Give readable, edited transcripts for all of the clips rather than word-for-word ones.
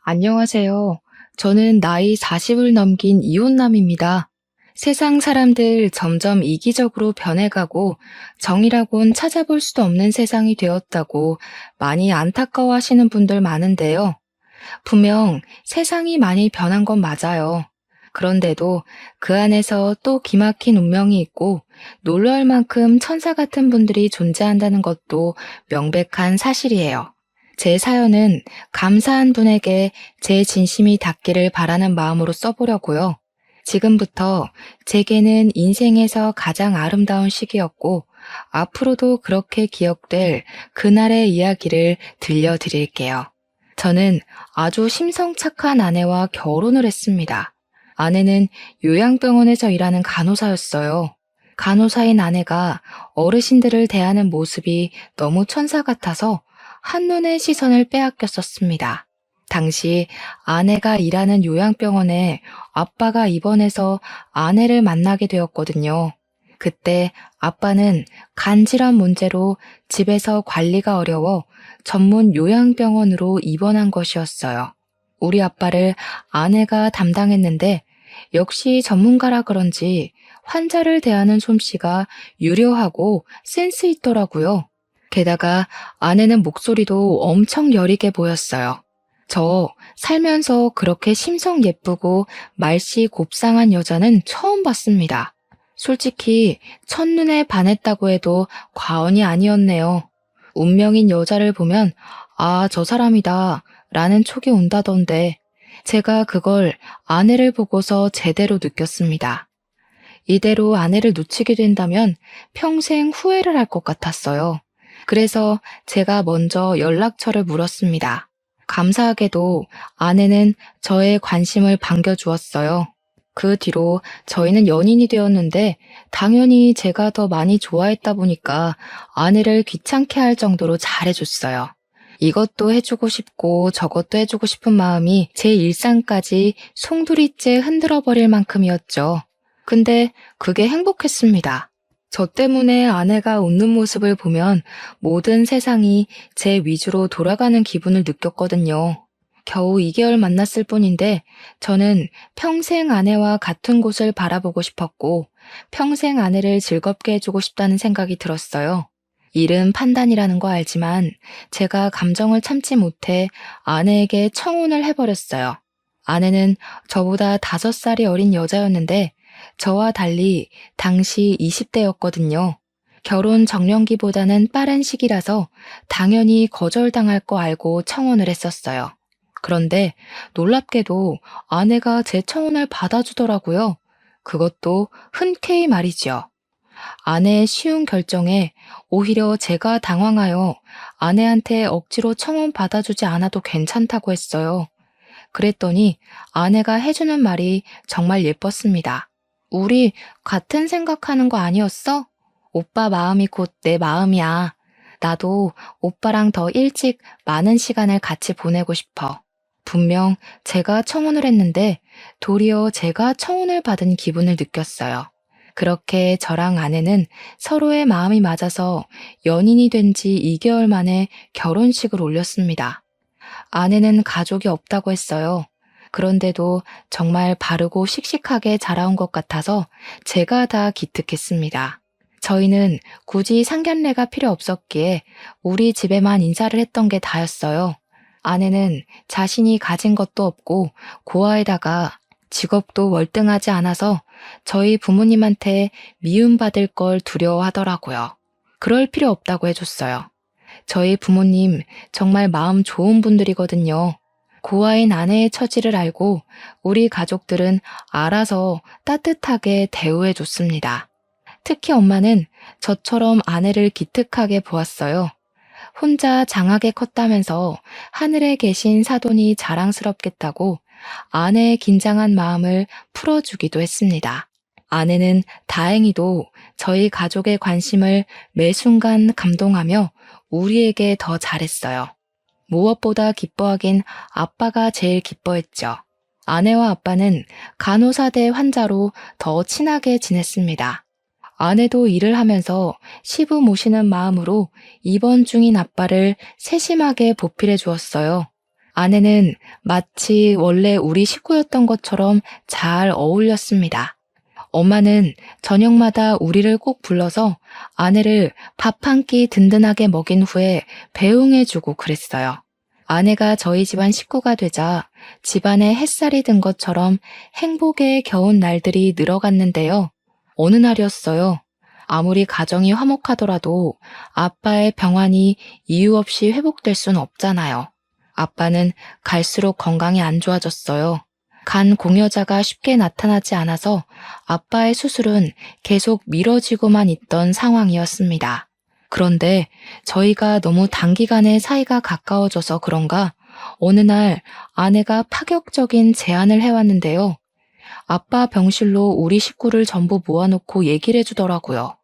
안녕하세요. 저는 나이 40을 넘긴 이혼남입니다. 세상 사람들 점점 이기적으로 변해가고 정이라곤 찾아볼 수도 없는 세상이 되었다고 많이 안타까워하시는 분들 많은데요. 분명 세상이 많이 변한 건 맞아요. 그런데도 그 안에서 또 기막힌 운명이 있고 놀랄 만큼 천사 같은 분들이 존재한다는 것도 명백한 사실이에요. 제 사연은 감사한 분에게 제 진심이 닿기를 바라는 마음으로 써보려고요. 지금부터 제게는 인생에서 가장 아름다운 시기였고 앞으로도 그렇게 기억될 그날의 이야기를 들려드릴게요. 저는 아주 심성착한 아내와 결혼을 했습니다. 아내는 요양병원에서 일하는 간호사였어요. 간호사인 아내가 어르신들을 대하는 모습이 너무 천사 같아서 한눈에 시선을 빼앗겼었습니다. 당시 아내가 일하는 요양병원에 아빠가 입원해서 아내를 만나게 되었거든요. 그때 아빠는 간질환 문제로 집에서 관리가 어려워 전문 요양병원으로 입원한 것이었어요. 우리 아빠를 아내가 담당했는데 역시 전문가라 그런지 환자를 대하는 솜씨가 유려하고 센스 있더라고요. 게다가 아내는 목소리도 엄청 여리게 보였어요. 저 살면서 그렇게 심성 예쁘고 말씨 곱상한 여자는 처음 봤습니다. 솔직히 첫눈에 반했다고 해도 과언이 아니었네요. 운명인 여자를 보면 아, 저 사람이다 라는 촉이 온다던데 제가 그걸 아내를 보고서 제대로 느꼈습니다. 이대로 아내를 놓치게 된다면 평생 후회를 할 것 같았어요. 그래서 제가 먼저 연락처를 물었습니다. 감사하게도 아내는 저의 관심을 반겨주었어요. 그 뒤로 저희는 연인이 되었는데 당연히 제가 더 많이 좋아했다 보니까 아내를 귀찮게 할 정도로 잘해줬어요. 이것도 해주고 싶고 저것도 해주고 싶은 마음이 제 일상까지 송두리째 흔들어 버릴 만큼이었죠. 근데 그게 행복했습니다. 저 때문에 아내가 웃는 모습을 보면 모든 세상이 제 위주로 돌아가는 기분을 느꼈거든요. 겨우 2개월 만났을 뿐인데 저는 평생 아내와 같은 곳을 바라보고 싶었고 평생 아내를 즐겁게 해주고 싶다는 생각이 들었어요. 일은 판단이라는 거 알지만 제가 감정을 참지 못해 아내에게 청혼을 해버렸어요. 아내는 저보다 5살이 어린 여자였는데 저와 달리 당시 20대였거든요. 결혼 정년기보다는 빠른 시기라서 당연히 거절당할 거 알고 청혼을 했었어요. 그런데 놀랍게도 아내가 제 청혼을 받아주더라고요. 그것도 흔쾌히 말이지요. 아내의 쉬운 결정에 오히려 제가 당황하여 아내한테 억지로 청혼 받아주지 않아도 괜찮다고 했어요. 그랬더니 아내가 해주는 말이 정말 예뻤습니다. 우리 같은 생각하는 거 아니었어? 오빠 마음이 곧 내 마음이야. 나도 오빠랑 더 일찍 많은 시간을 같이 보내고 싶어. 분명 제가 청혼을 했는데 도리어 제가 청혼을 받은 기분을 느꼈어요. 그렇게 저랑 아내는 서로의 마음이 맞아서 연인이 된 지 2개월 만에 결혼식을 올렸습니다. 아내는 가족이 없다고 했어요. 그런데도 정말 바르고 씩씩하게 자라온 것 같아서 제가 다 기특했습니다. 저희는 굳이 상견례가 필요 없었기에 우리 집에만 인사를 했던 게 다였어요. 아내는 자신이 가진 것도 없고 고아에다가 직업도 월등하지 않아서 저희 부모님한테 미움받을 걸 두려워하더라고요. 그럴 필요 없다고 해줬어요. 저희 부모님 정말 마음 좋은 분들이거든요. 고아인 아내의 처지를 알고 우리 가족들은 알아서 따뜻하게 대우해 줬습니다. 특히 엄마는 저처럼 아내를 기특하게 보았어요. 혼자 장하게 컸다면서 하늘에 계신 사돈이 자랑스럽겠다고 아내의 긴장한 마음을 풀어주기도 했습니다. 아내는 다행히도 저희 가족의 관심을 매 순간 감동하며 우리에게 더 잘했어요. 무엇보다 기뻐하긴 아빠가 제일 기뻐했죠. 아내와 아빠는 간호사 대 환자로 더 친하게 지냈습니다. 아내도 일을 하면서 시부 모시는 마음으로 입원 중인 아빠를 세심하게 보필해 주었어요. 아내는 마치 원래 우리 식구였던 것처럼 잘 어울렸습니다. 엄마는 저녁마다 우리를 꼭 불러서 아내를 밥 한 끼 든든하게 먹인 후에 배웅해주고 그랬어요. 아내가 저희 집안 식구가 되자 집안에 햇살이 든 것처럼 행복에 겨운 날들이 늘어갔는데요. 어느 날이었어요. 아무리 가정이 화목하더라도 아빠의 병환이 이유 없이 회복될 순 없잖아요. 아빠는 갈수록 건강이 안 좋아졌어요. 간 공여자가 쉽게 나타나지 않아서 아빠의 수술은 계속 미뤄지고만 있던 상황이었습니다. 그런데 저희가 너무 단기간에 사이가 가까워져서 그런가 어느 날 아내가 파격적인 제안을 해왔는데요. 아빠 병실로 우리 식구를 전부 모아놓고 얘기를 해주더라고요.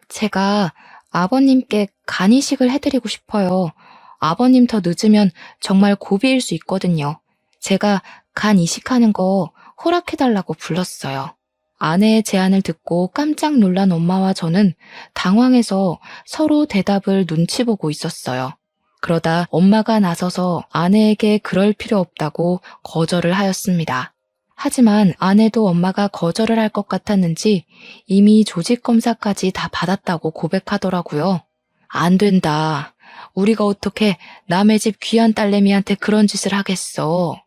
제가 아버님께 간 이식을 해드리고 싶어요. 아버님 더 늦으면 정말 고비일 수 있거든요. 제가 간 이식하는 거 허락해달라고 불렀어요. 아내의 제안을 듣고 깜짝 놀란 엄마와 저는 당황해서 서로 대답을 눈치 보고 있었어요. 그러다 엄마가 나서서 아내에게 그럴 필요 없다고 거절을 하였습니다. 하지만 아내도 엄마가 거절을 할 것 같았는지 이미 조직 검사까지 다 받았다고 고백하더라고요. 안 된다. 우리가 어떻게 남의 집 귀한 딸내미한테 그런 짓을 하겠어.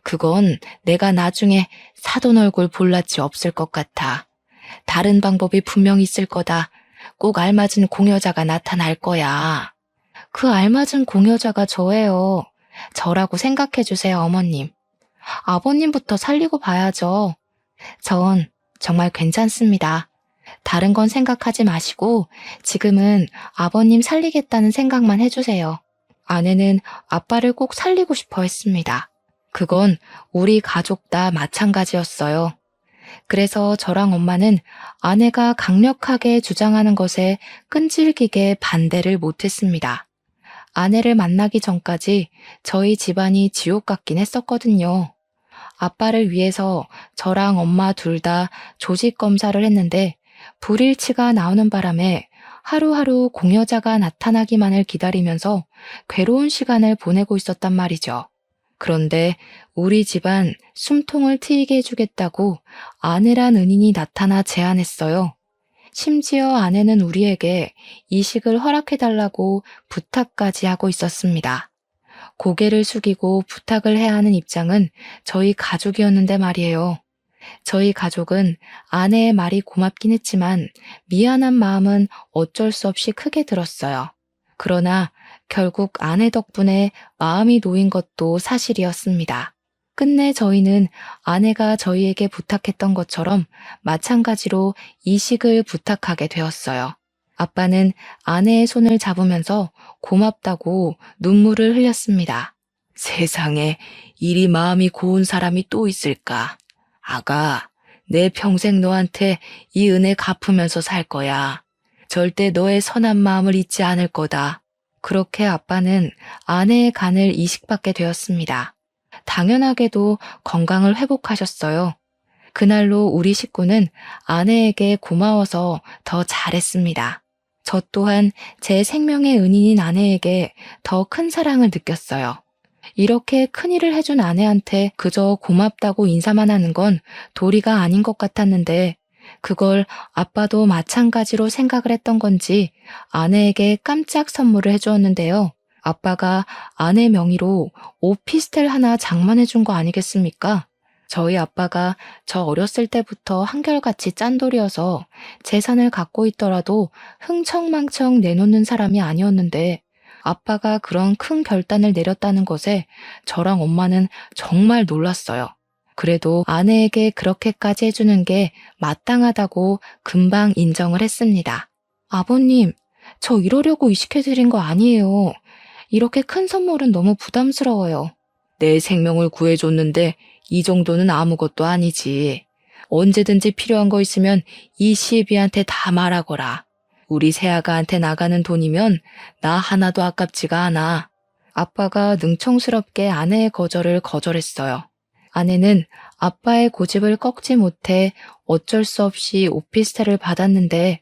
그건 내가 나중에 사돈 얼굴 볼 낯이 없을 것 같아. 다른 방법이 분명 있을 거다. 꼭 알맞은 공여자가 나타날 거야. 그 알맞은 공여자가 저예요. 저라고 생각해 주세요, 어머님. 아버님부터 살리고 봐야죠. 전 정말 괜찮습니다. 다른 건 생각하지 마시고 지금은 아버님 살리겠다는 생각만 해주세요. 아내는 아빠를 꼭 살리고 싶어 했습니다. 그건 우리 가족 다 마찬가지였어요. 그래서 저랑 엄마는 아내가 강력하게 주장하는 것에 끈질기게 반대를 못했습니다. 아내를 만나기 전까지 저희 집안이 지옥 같긴 했었거든요. 아빠를 위해서 저랑 엄마 둘 다 조직 검사를 했는데 불일치가 나오는 바람에 하루하루 공여자가 나타나기만을 기다리면서 괴로운 시간을 보내고 있었단 말이죠. 그런데 우리 집안 숨통을 트이게 해주겠다고 아내란 은인이 나타나 제안했어요. 심지어 아내는 우리에게 이식을 허락해달라고 부탁까지 하고 있었습니다. 고개를 숙이고 부탁을 해야 하는 입장은 저희 가족이었는데 말이에요. 저희 가족은 아내의 말이 고맙긴 했지만 미안한 마음은 어쩔 수 없이 크게 들었어요. 그러나 결국 아내 덕분에 마음이 놓인 것도 사실이었습니다. 끝내 저희는 아내가 저희에게 부탁했던 것처럼 마찬가지로 이식을 부탁하게 되었어요. 아빠는 아내의 손을 잡으면서 고맙다고 눈물을 흘렸습니다. 세상에 이리 마음이 고운 사람이 또 있을까? 아가, 내 평생 너한테 이 은혜 갚으면서 살 거야. 절대 너의 선한 마음을 잊지 않을 거다. 그렇게 아빠는 아내의 간을 이식받게 되었습니다. 당연하게도 건강을 회복하셨어요. 그날로 우리 식구는 아내에게 고마워서 더 잘했습니다. 저 또한 제 생명의 은인인 아내에게 더 큰 사랑을 느꼈어요. 이렇게 큰일을 해준 아내한테 그저 고맙다고 인사만 하는 건 도리가 아닌 것 같았는데 그걸 아빠도 마찬가지로 생각을 했던 건지 아내에게 깜짝 선물을 해주었는데요. 아빠가 아내 명의로 오피스텔 하나 장만해 준 거 아니겠습니까? 저희 아빠가 저 어렸을 때부터 한결같이 짠돌이어서 재산을 갖고 있더라도 흥청망청 내놓는 사람이 아니었는데 아빠가 그런 큰 결단을 내렸다는 것에 저랑 엄마는 정말 놀랐어요. 그래도 아내에게 그렇게까지 해주는 게 마땅하다고 금방 인정을 했습니다. 아버님, 저 이러려고 이식해드린 거 아니에요. 이렇게 큰 선물은 너무 부담스러워요. 내 생명을 구해줬는데 이 정도는 아무것도 아니지. 언제든지 필요한 거 있으면 이 시애비한테 다 말하거라. 우리 새아가한테 나가는 돈이면 나 하나도 아깝지가 않아. 아빠가 능청스럽게 아내의 거절을 거절했어요. 아내는 아빠의 고집을 꺾지 못해 어쩔 수 없이 오피스텔을 받았는데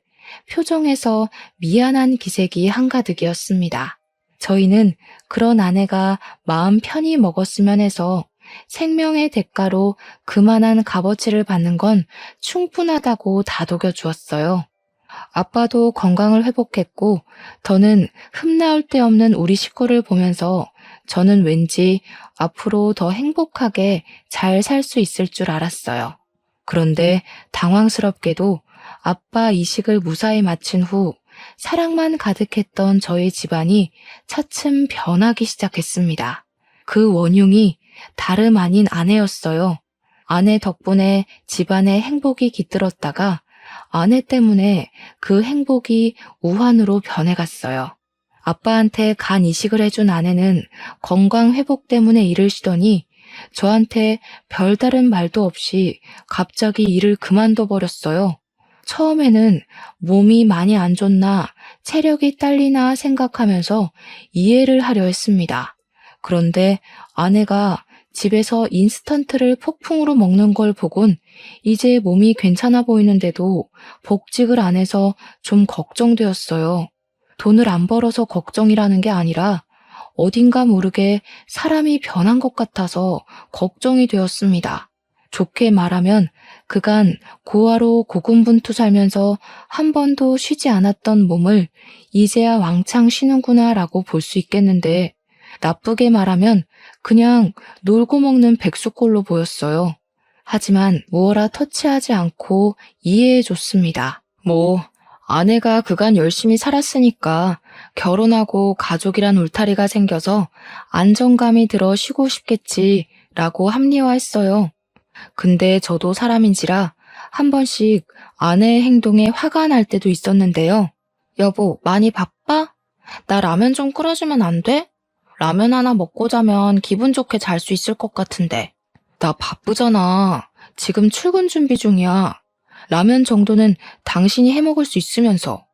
표정에서 미안한 기색이 한가득이었습니다. 저희는 그런 아내가 마음 편히 먹었으면 해서 생명의 대가로 그만한 값어치를 받는 건 충분하다고 다독여 주었어요. 아빠도 건강을 회복했고 더는 흠나올 데 없는 우리 식구를 보면서 저는 왠지 앞으로 더 행복하게 잘 살 수 있을 줄 알았어요. 그런데 당황스럽게도 아빠 이식을 무사히 마친 후 사랑만 가득했던 저희 집안이 차츰 변하기 시작했습니다. 그 원흉이 다름 아닌 아내였어요. 아내 덕분에 집안의 행복이 깃들었다가 아내 때문에 그 행복이 우환으로 변해갔어요. 아빠한테 간 이식을 해준 아내는 건강 회복 때문에 일을 쉬더니 저한테 별다른 말도 없이 갑자기 일을 그만둬 버렸어요. 처음에는 몸이 많이 안 좋나 체력이 딸리나 생각하면서 이해를 하려 했습니다. 그런데 아내가 집에서 인스턴트를 폭풍으로 먹는 걸 보곤 이제 몸이 괜찮아 보이는데도 복직을 안 해서 좀 걱정되었어요. 돈을 안 벌어서 걱정이라는 게 아니라 어딘가 모르게 사람이 변한 것 같아서 걱정이 되었습니다. 좋게 말하면 그간 고아로 고군분투 살면서 한 번도 쉬지 않았던 몸을 이제야 왕창 쉬는구나 라고 볼 수 있겠는데 나쁘게 말하면 그냥 놀고 먹는 백수꼴로 보였어요. 하지만 무어라 터치하지 않고 이해해줬습니다. 아내가 그간 열심히 살았으니까 결혼하고 가족이란 울타리가 생겨서 안정감이 들어 쉬고 싶겠지 라고 합리화했어요. 근데 저도 사람인지라 한 번씩 아내의 행동에 화가 날 때도 있었는데요. 여보, 많이 바빠? 나 라면 좀 끓여주면 안 돼? 라면 하나 먹고 자면 기분 좋게 잘 수 있을 것 같은데. 나 바쁘잖아. 지금 출근 준비 중이야. 라면 정도는 당신이 해먹을 수 있으면서.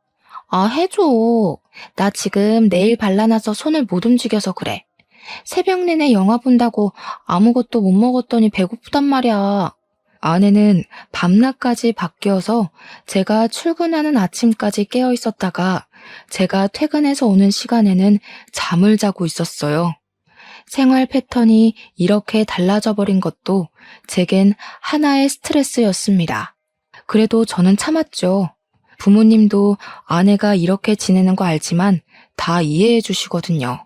아, 해줘. 나 지금 네일 발라놔서 손을 못 움직여서 그래. 새벽 내내 영화 본다고 아무것도 못 먹었더니 배고프단 말이야. 아내는 밤낮까지 바뀌어서 제가 출근하는 아침까지 깨어 있었다가 제가 퇴근해서 오는 시간에는 잠을 자고 있었어요. 생활 패턴이 이렇게 달라져 버린 것도 제겐 하나의 스트레스였습니다. 그래도 저는 참았죠. 부모님도 아내가 이렇게 지내는 거 알지만 다 이해해 주시거든요.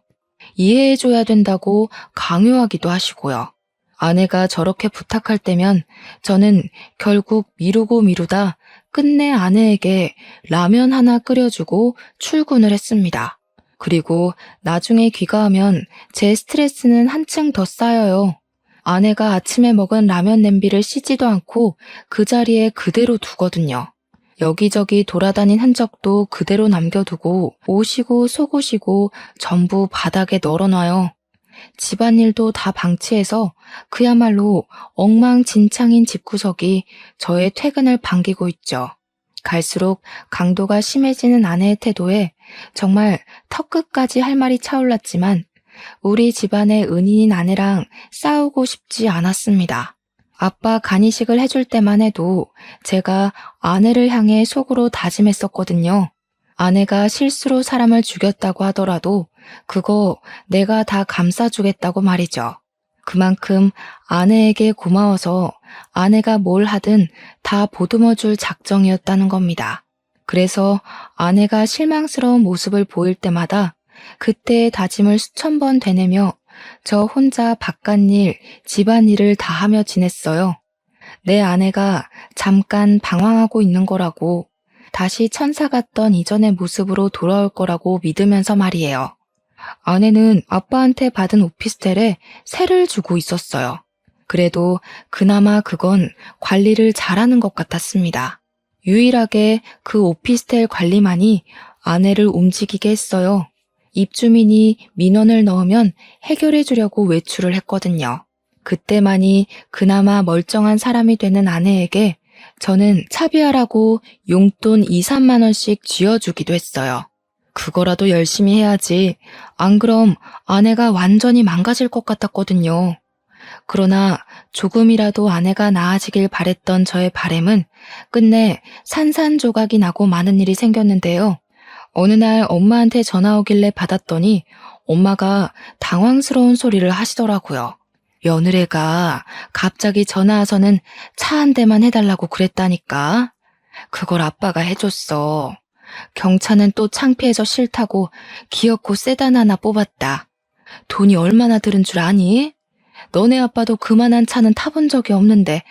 이해해 줘야 된다고 강요하기도 하시고요. 아내가 저렇게 부탁할 때면 저는 결국 미루고 미루다 끝내 아내에게 라면 하나 끓여주고 출근을 했습니다. 그리고 나중에 귀가하면 제 스트레스는 한층 더 쌓여요. 아내가 아침에 먹은 라면 냄비를 씻지도 않고 그 자리에 그대로 두거든요. 여기저기 돌아다닌 흔적도 그대로 남겨두고 옷이고 속옷이고 전부 바닥에 널어놔요. 집안일도 다 방치해서 그야말로 엉망진창인 집구석이 저의 퇴근을 반기고 있죠. 갈수록 강도가 심해지는 아내의 태도에 정말 턱끝까지 할 말이 차올랐지만 우리 집안의 은인인 아내랑 싸우고 싶지 않았습니다. 아빠 간이식을 해줄 때만 해도 제가 아내를 향해 속으로 다짐했었거든요. 아내가 실수로 사람을 죽였다고 하더라도 그거 내가 다 감싸주겠다고 말이죠. 그만큼 아내에게 고마워서 아내가 뭘 하든 다 보듬어줄 작정이었다는 겁니다. 그래서 아내가 실망스러운 모습을 보일 때마다 그때의 다짐을 수천 번 되뇌며 저 혼자 바깥일, 집안일을 다 하며 지냈어요. 내 아내가 잠깐 방황하고 있는 거라고, 다시 천사 같던 이전의 모습으로 돌아올 거라고 믿으면서 말이에요. 아내는 아빠한테 받은 오피스텔에 세를 주고 있었어요. 그래도 그나마 그건 관리를 잘하는 것 같았습니다. 유일하게 그 오피스텔 관리만이 아내를 움직이게 했어요. 입주민이 민원을 넣으면 해결해 주려고 외출을 했거든요. 그때만이 그나마 멀쩡한 사람이 되는 아내에게 저는 차비하라고 용돈 2, 3만 원씩 쥐어주기도 했어요. 그거라도 열심히 해야지. 안 그럼 아내가 완전히 망가질 것 같았거든요. 그러나 조금이라도 아내가 나아지길 바랬던 저의 바램은 끝내 산산조각이 나고 많은 일이 생겼는데요. 어느 날 엄마한테 전화 오길래 받았더니 엄마가 당황스러운 소리를 하시더라고요. 며느리가 갑자기 전화 와서는 차 한 대만 해달라고 그랬다니까. 그걸 아빠가 해줬어. 경차는 또 창피해서 싫다고 기어코 세단 하나 뽑았다. 돈이 얼마나 들은 줄 아니? 너네 아빠도 그만한 차는 타본 적이 없는데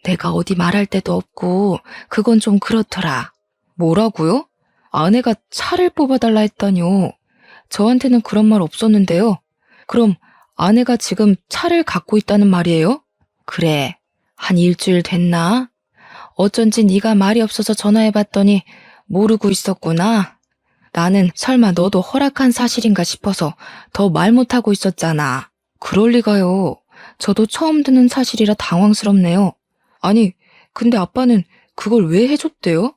내가 어디 말할 데도 없고 그건 좀 그렇더라. 뭐라고요? 아내가 차를 뽑아달라 했다뇨. 저한테는 그런 말 없었는데요. 그럼 아내가 지금 차를 갖고 있다는 말이에요? 그래, 한 일주일 됐나? 어쩐지 네가 말이 없어서 전화해봤더니 모르고 있었구나. 나는 설마 너도 허락한 사실인가 싶어서 더 말 못하고 있었잖아. 그럴 리가요. 저도 처음 듣는 사실이라 당황스럽네요. 아니, 근데 아빠는 그걸 왜 해줬대요?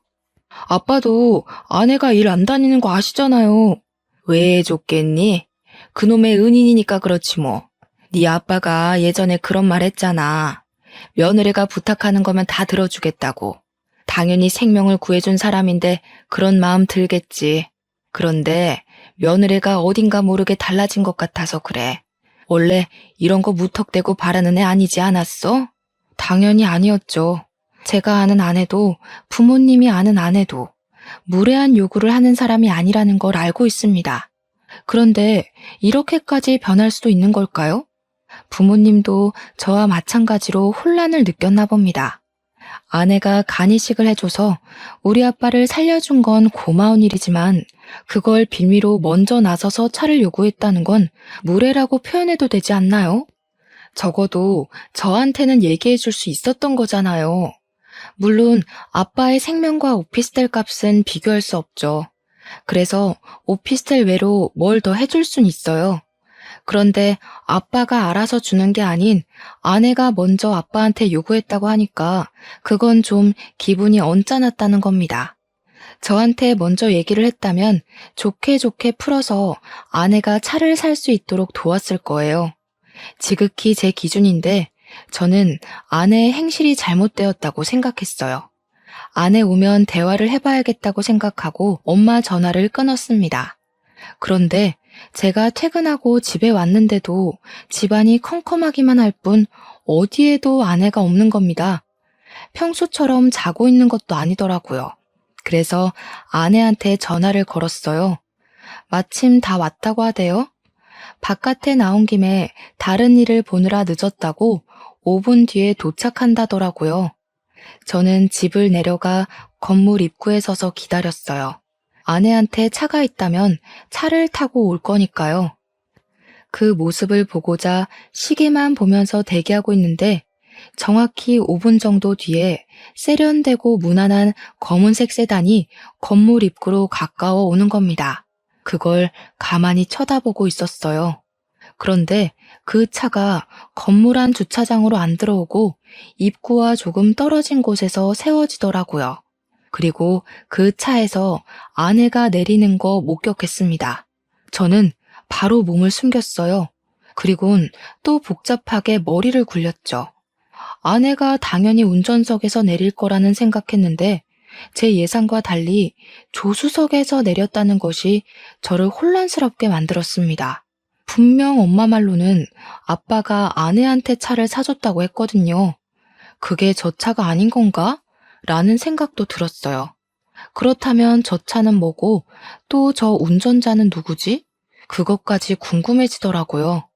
아빠도 아내가 일 안 다니는 거 아시잖아요. 왜 해줬겠니? 그놈의 은인이니까 그렇지 뭐. 네 아빠가 예전에 그런 말 했잖아. 며느리가 부탁하는 거면 다 들어주겠다고. 당연히 생명을 구해준 사람인데 그런 마음 들겠지. 그런데 며느리가 어딘가 모르게 달라진 것 같아서 그래. 원래 이런 거 무턱대고 바라는 애 아니지 않았어? 당연히 아니었죠. 제가 아는 아내도 부모님이 아는 아내도 무례한 요구를 하는 사람이 아니라는 걸 알고 있습니다. 그런데 이렇게까지 변할 수도 있는 걸까요? 부모님도 저와 마찬가지로 혼란을 느꼈나 봅니다. 아내가 간이식을 해줘서 우리 아빠를 살려준 건 고마운 일이지만 그걸 빌미로 먼저 나서서 차를 요구했다는 건 무례라고 표현해도 되지 않나요? 적어도 저한테는 얘기해 줄 수 있었던 거잖아요. 물론 아빠의 생명과 오피스텔 값은 비교할 수 없죠. 그래서 오피스텔 외로 뭘 더 해줄 순 있어요. 그런데 아빠가 알아서 주는 게 아닌 아내가 먼저 아빠한테 요구했다고 하니까 그건 좀 기분이 언짢았다는 겁니다. 저한테 먼저 얘기를 했다면 좋게 좋게 풀어서 아내가 차를 살 수 있도록 도왔을 거예요. 지극히 제 기준인데 저는 아내의 행실이 잘못되었다고 생각했어요. 아내 오면 대화를 해봐야겠다고 생각하고 엄마 전화를 끊었습니다. 그런데 제가 퇴근하고 집에 왔는데도 집안이 컴컴하기만 할 뿐 어디에도 아내가 없는 겁니다. 평소처럼 자고 있는 것도 아니더라고요. 그래서 아내한테 전화를 걸었어요. 마침 다 왔다고 하대요. 바깥에 나온 김에 다른 일을 보느라 늦었다고 5분 뒤에 도착한다더라고요. 저는 집을 내려가 건물 입구에 서서 기다렸어요. 아내한테 차가 있다면 차를 타고 올 거니까요. 그 모습을 보고자 시계만 보면서 대기하고 있는데 정확히 5분 정도 뒤에 세련되고 무난한 검은색 세단이 건물 입구로 가까워 오는 겁니다. 그걸 가만히 쳐다보고 있었어요. 그런데 그 차가 건물 안 주차장으로 안 들어오고 입구와 조금 떨어진 곳에서 세워지더라고요. 그리고 그 차에서 아내가 내리는 거 목격했습니다. 저는 바로 몸을 숨겼어요. 그리곤 또 복잡하게 머리를 굴렸죠. 아내가 당연히 운전석에서 내릴 거라는 생각했는데 제 예상과 달리 조수석에서 내렸다는 것이 저를 혼란스럽게 만들었습니다. 분명 엄마 말로는 아빠가 아내한테 차를 사줬다고 했거든요. 그게 저 차가 아닌 건가? 라는 생각도 들었어요. 그렇다면 저 차는 뭐고 또 저 운전자는 누구지? 그것까지 궁금해지더라고요.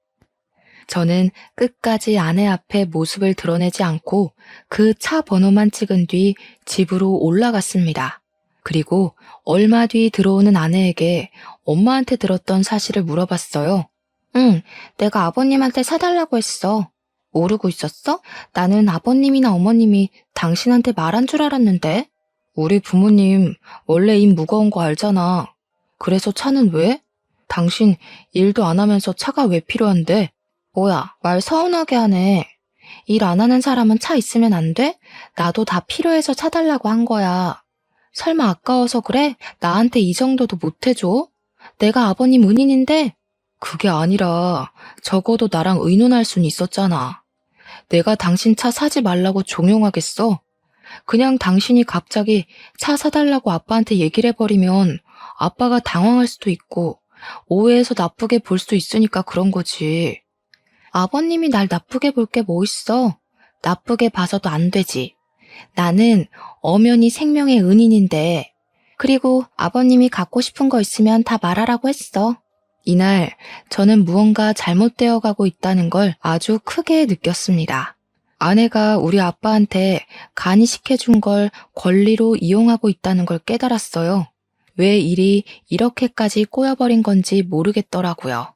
저는 끝까지 아내 앞에 모습을 드러내지 않고 그 차 번호만 찍은 뒤 집으로 올라갔습니다. 그리고 얼마 뒤 들어오는 아내에게 엄마한테 들었던 사실을 물어봤어요. 응, 내가 아버님한테 사달라고 했어. 모르고 있었어? 나는 아버님이나 어머님이 당신한테 말한 줄 알았는데. 우리 부모님 원래 입 무거운 거 알잖아. 그래서 차는 왜? 당신 일도 안 하면서 차가 왜 필요한데? 뭐야, 말 서운하게 하네. 일 안 하는 사람은 차 있으면 안 돼? 나도 다 필요해서 사달라고 한 거야. 설마 아까워서 그래? 나한테 이 정도도 못 해줘? 내가 아버님 은인인데? 그게 아니라 적어도 나랑 의논할 순 있었잖아. 내가 당신 차 사지 말라고 종용하겠어? 그냥 당신이 갑자기 차 사달라고 아빠한테 얘기를 해버리면 아빠가 당황할 수도 있고 오해해서 나쁘게 볼 수도 있으니까 그런 거지. 아버님이 날 나쁘게 볼 게 뭐 있어? 나쁘게 봐서도 안 되지. 나는 엄연히 생명의 은인인데. 그리고 아버님이 갖고 싶은 거 있으면 다 말하라고 했어. 이날 저는 무언가 잘못되어 가고 있다는 걸 아주 크게 느꼈습니다. 아내가 우리 아빠한테 간이식해준 걸 권리로 이용하고 있다는 걸 깨달았어요. 왜 일이 이렇게까지 꼬여버린 건지 모르겠더라고요.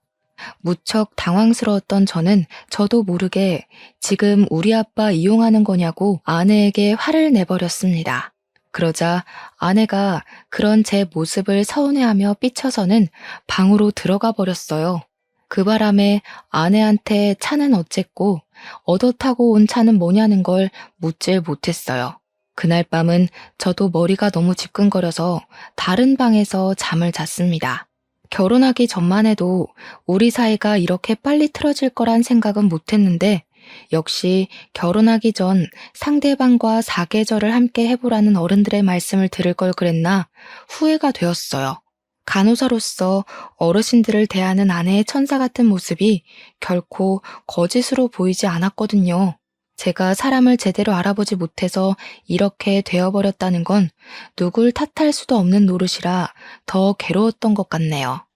무척 당황스러웠던 저는 저도 모르게 지금 우리 아빠 이용하는 거냐고 아내에게 화를 내버렸습니다. 그러자 아내가 그런 제 모습을 서운해하며 삐쳐서는 방으로 들어가 버렸어요. 그 바람에 아내한테 차는 어쨌고 얻어 타고 온 차는 뭐냐는 걸 묻질 못했어요. 그날 밤은 저도 머리가 너무 지끈거려서 다른 방에서 잠을 잤습니다. 결혼하기 전만 해도 우리 사이가 이렇게 빨리 틀어질 거란 생각은 못했는데 역시 결혼하기 전 상대방과 사계절을 함께 해보라는 어른들의 말씀을 들을 걸 그랬나 후회가 되었어요. 간호사로서 어르신들을 대하는 아내의 천사 같은 모습이 결코 거짓으로 보이지 않았거든요. 제가 사람을 제대로 알아보지 못해서 이렇게 되어버렸다는 건 누굴 탓할 수도 없는 노릇이라 더 괴로웠던 것 같네요.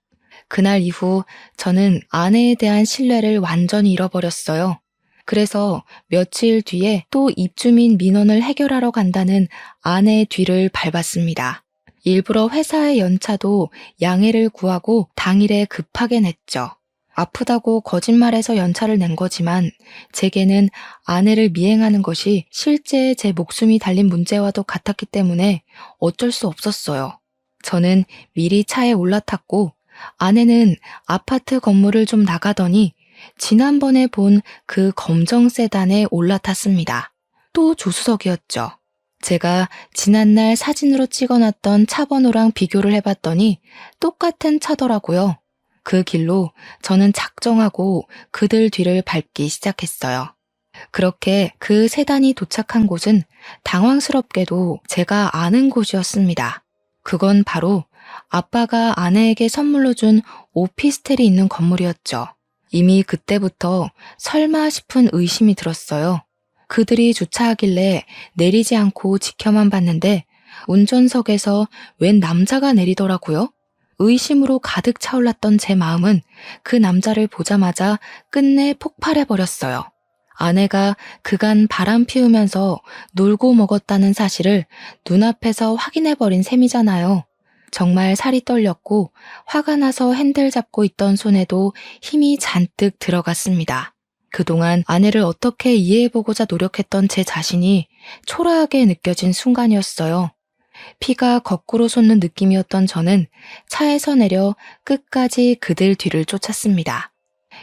그날 이후 저는 아내에 대한 신뢰를 완전히 잃어버렸어요. 그래서 며칠 뒤에 또 입주민 민원을 해결하러 간다는 아내의 뒤를 밟았습니다. 일부러 회사의 연차도 양해를 구하고 당일에 급하게 냈죠. 아프다고 거짓말해서 연차를 낸 거지만 제게는 아내를 미행하는 것이 실제 제 목숨이 달린 문제와도 같았기 때문에 어쩔 수 없었어요. 저는 미리 차에 올라탔고 아내는 아파트 건물을 좀 나가더니 지난번에 본 그 검정 세단에 올라탔습니다. 또 조수석이었죠. 제가 지난날 사진으로 찍어놨던 차 번호랑 비교를 해봤더니 똑같은 차더라고요. 그 길로 저는 작정하고 그들 뒤를 밟기 시작했어요. 그렇게 그 세단이 도착한 곳은 당황스럽게도 제가 아는 곳이었습니다. 그건 바로 아빠가 아내에게 선물로 준 오피스텔이 있는 건물이었죠. 이미 그때부터 설마 싶은 의심이 들었어요. 그들이 주차하길래 내리지 않고 지켜만 봤는데 운전석에서 웬 남자가 내리더라고요. 의심으로 가득 차올랐던 제 마음은 그 남자를 보자마자 끝내 폭발해버렸어요. 아내가 그간 바람 피우면서 놀고 먹었다는 사실을 눈앞에서 확인해버린 셈이잖아요. 정말 살이 떨렸고 화가 나서 핸들 잡고 있던 손에도 힘이 잔뜩 들어갔습니다. 그동안 아내를 어떻게 이해해보고자 노력했던 제 자신이 초라하게 느껴진 순간이었어요. 피가 거꾸로 솟는 느낌이었던 저는 차에서 내려 끝까지 그들 뒤를 쫓았습니다.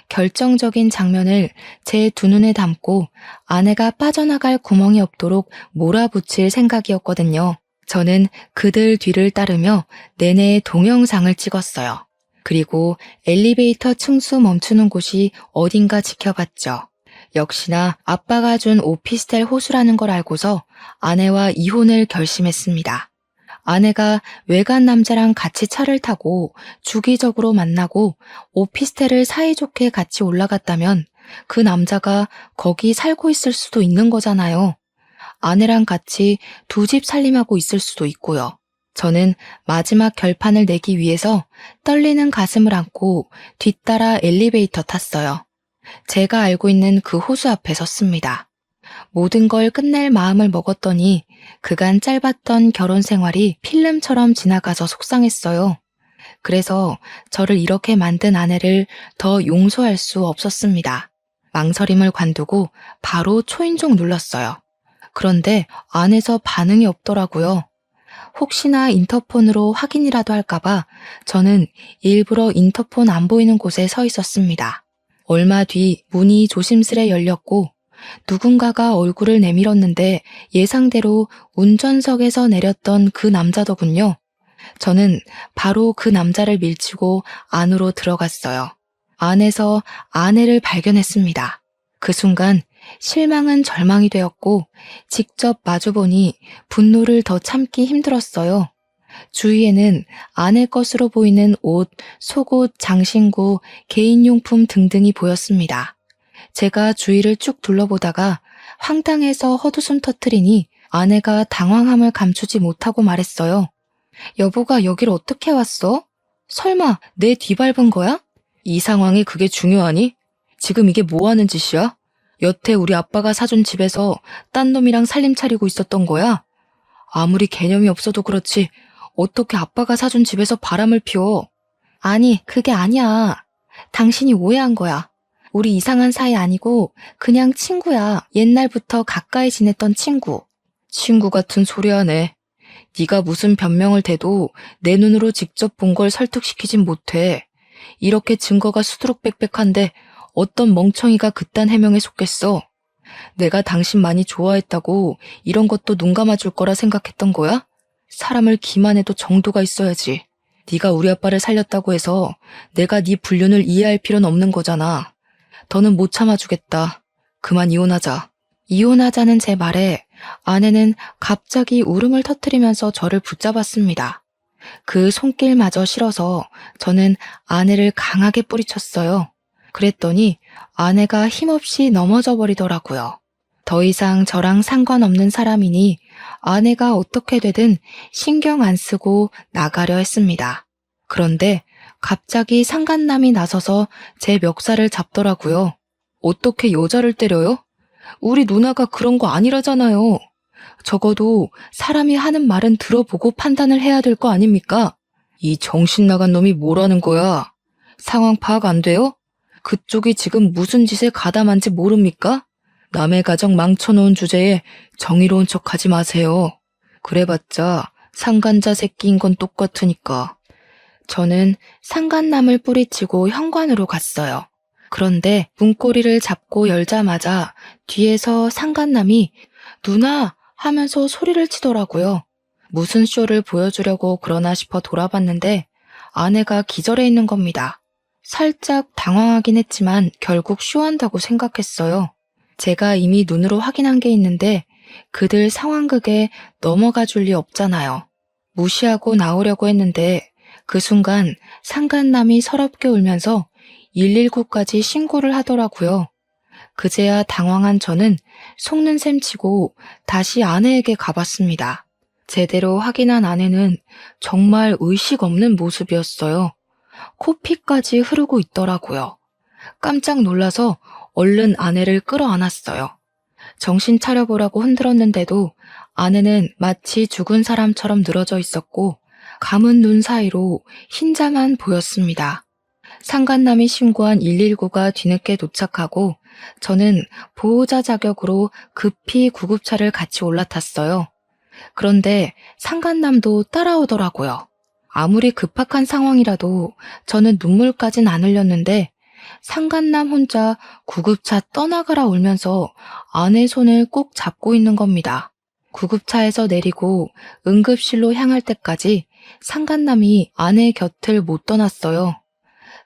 결정적인 장면을 제 두 눈에 담고 아내가 빠져나갈 구멍이 없도록 몰아붙일 생각이었거든요. 저는 그들 뒤를 따르며 내내 동영상을 찍었어요. 그리고 엘리베이터 층수 멈추는 곳이 어딘가 지켜봤죠. 역시나 아빠가 준 오피스텔 호수라는 걸 알고서 아내와 이혼을 결심했습니다. 아내가 외간 남자랑 같이 차를 타고 주기적으로 만나고 오피스텔을 사이좋게 같이 올라갔다면 그 남자가 거기 살고 있을 수도 있는 거잖아요. 아내랑 같이 두 집 살림하고 있을 수도 있고요. 저는 마지막 결판을 내기 위해서 떨리는 가슴을 안고 뒤따라 엘리베이터 탔어요. 제가 알고 있는 그 호수 앞에 섰습니다. 모든 걸 끝낼 마음을 먹었더니 그간 짧았던 결혼 생활이 필름처럼 지나가서 속상했어요. 그래서 저를 이렇게 만든 아내를 더 용서할 수 없었습니다. 망설임을 관두고 바로 초인종 눌렀어요. 그런데 안에서 반응이 없더라고요. 혹시나 인터폰으로 확인이라도 할까봐 저는 일부러 인터폰 안 보이는 곳에 서 있었습니다. 얼마 뒤 문이 조심스레 열렸고 누군가가 얼굴을 내밀었는데 예상대로 운전석에서 내렸던 그 남자더군요. 저는 바로 그 남자를 밀치고 안으로 들어갔어요. 안에서 아내를 발견했습니다. 그 순간 실망은 절망이 되었고 직접 마주보니 분노를 더 참기 힘들었어요. 주위에는 아내 것으로 보이는 옷, 속옷, 장신구, 개인용품 등등이 보였습니다. 제가 주위를 쭉 둘러보다가 황당해서 헛웃음 터뜨리니 아내가 당황함을 감추지 못하고 말했어요. 여보가 여길 어떻게 왔어? 설마 내 뒤밟은 거야? 이 상황에 그게 중요하니? 지금 이게 뭐 하는 짓이야? 여태 우리 아빠가 사준 집에서 딴 놈이랑 살림 차리고 있었던 거야? 아무리 개념이 없어도 그렇지 어떻게 아빠가 사준 집에서 바람을 피워? 아니, 그게 아니야. 당신이 오해한 거야. 우리 이상한 사이 아니고 그냥 친구야. 옛날부터 가까이 지냈던 친구. 친구 같은 소리 하네. 네가 무슨 변명을 대도 내 눈으로 직접 본 걸 설득시키진 못해. 이렇게 증거가 수두룩빽빽한데 어떤 멍청이가 그딴 해명에 속겠어. 내가 당신 많이 좋아했다고 이런 것도 눈 감아줄 거라 생각했던 거야? 사람을 기만해도 정도가 있어야지. 네가 우리 아빠를 살렸다고 해서 내가 네 불륜을 이해할 필요는 없는 거잖아. 더는 못 참아주겠다. 그만 이혼하자. 이혼하자는 제 말에 아내는 갑자기 울음을 터뜨리면서 저를 붙잡았습니다. 그 손길마저 싫어서 저는 아내를 강하게 뿌리쳤어요. 그랬더니 아내가 힘없이 넘어져 버리더라고요. 더 이상 저랑 상관없는 사람이니 아내가 어떻게 되든 신경 안 쓰고 나가려 했습니다. 그런데 갑자기 상간남이 나서서 제 멱살을 잡더라고요. 어떻게 여자를 때려요? 우리 누나가 그런 거 아니라잖아요. 적어도 사람이 하는 말은 들어보고 판단을 해야 될 거 아닙니까? 이 정신 나간 놈이 뭐라는 거야? 상황 파악 안 돼요? 그쪽이 지금 무슨 짓에 가담한지 모릅니까? 남의 가정 망쳐놓은 주제에 정의로운 척하지 마세요. 그래봤자 상간자 새끼인 건 똑같으니까. 저는 상간남을 뿌리치고 현관으로 갔어요. 그런데 문고리를 잡고 열자마자 뒤에서 상간남이 누나 하면서 소리를 치더라고요. 무슨 쇼를 보여주려고 그러나 싶어 돌아봤는데 아내가 기절해 있는 겁니다. 살짝 당황하긴 했지만 결국 쇼한다고 생각했어요. 제가 이미 눈으로 확인한 게 있는데 그들 상황극에 넘어가 줄 리 없잖아요. 무시하고 나오려고 했는데 그 순간 상간남이 서럽게 울면서 119까지 신고를 하더라고요. 그제야 당황한 저는 속는 셈 치고 다시 아내에게 가봤습니다. 제대로 확인한 아내는 정말 의식 없는 모습이었어요. 코피까지 흐르고 있더라고요. 깜짝 놀라서 얼른 아내를 끌어안았어요. 정신 차려보라고 흔들었는데도 아내는 마치 죽은 사람처럼 늘어져 있었고 감은 눈 사이로 흰자만 보였습니다. 상간남이 신고한 119가 뒤늦게 도착하고 저는 보호자 자격으로 급히 구급차를 같이 올라탔어요. 그런데 상간남도 따라오더라고요. 아무리 급박한 상황이라도 저는 눈물까진 안 흘렸는데 상간남 혼자 구급차 떠나가라 울면서 아내 손을 꼭 잡고 있는 겁니다. 구급차에서 내리고 응급실로 향할 때까지 상간남이 아내 곁을 못 떠났어요.